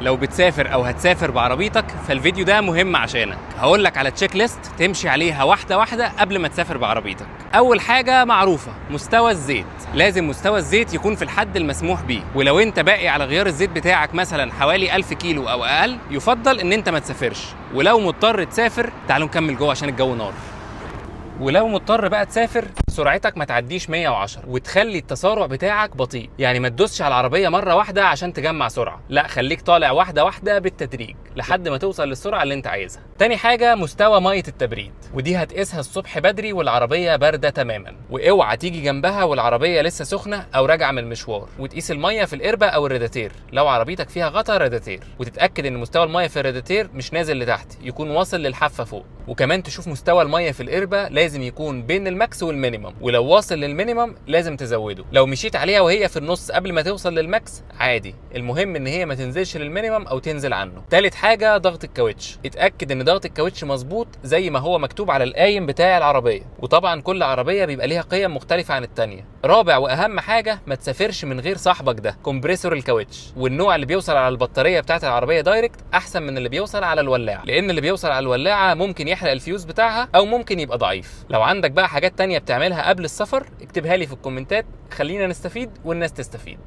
لو بتسافر او هتسافر بعربيتك فالفيديو ده مهم عشانك. هقول لك على تشيك ليست تمشي عليها واحده واحده قبل ما تسافر بعربيتك. اول حاجه معروفه، مستوى الزيت. لازم مستوى الزيت يكون في الحد المسموح بيه، ولو انت باقي على غيار الزيت بتاعك مثلا حوالي 1000 كيلو او اقل يفضل ان انت ما تسافرش. ولو مضطر تسافر تعالوا نكمل جوه عشان الجو نار. ولو مضطر بقى تسافر سرعتك ما تعديش 110 وتخلي التسارع بتاعك بطيء، يعني ما تدوسش على العربيه مره واحده عشان تجمع سرعه، لا خليك طالع واحده واحده بالتدريج لحد ما توصل للسرعه اللي انت عايزها. تاني حاجه مستوى ميه التبريد، ودي هتقيسها الصبح بدري والعربيه بارده تماما، واوعى تيجي جنبها والعربيه لسه سخنه او راجعه من المشوار. وتقيس الميه في القربه او الراداتير لو عربيتك فيها غطا راداتير، وتتاكد ان مستوى الميه في الراداتير مش نازل لتحت، يكون واصل للحافه فوق. وكمان تشوف مستوى الميه في القربه لازم يكون بين الماكس والمينيمم، ولو واصل للمينيمم لازم تزوده. لو مشيت عليها وهي في النص قبل ما توصل للماكس عادي، المهم ان هي ما تنزلش للمينيمم او تنزل عنه. تالت حاجه ضغط الكاوتش، اتاكد ان ضغط الكاوتش مظبوط زي ما هو مكتوب على القايم بتاع العربيه، وطبعا كل عربيه بيبقى ليها قيم مختلفه عن الثانيه. رابع واهم حاجه، ما تسافرش من غير صاحبك ده كومبريسور الكاوتش، والنوع اللي بيوصل على البطاريه بتاعه العربيه دايركت احسن من اللي بيوصل على الولاعه، لان اللي بيوصل على الولاعه ممكن يحرق الفيوز بتاعها او ممكن يبقى ضعيف. لو عندك بقى حاجات تانية بتعملها قبل السفر اكتبها لي في الكومنتات، خلينا نستفيد والناس تستفيد.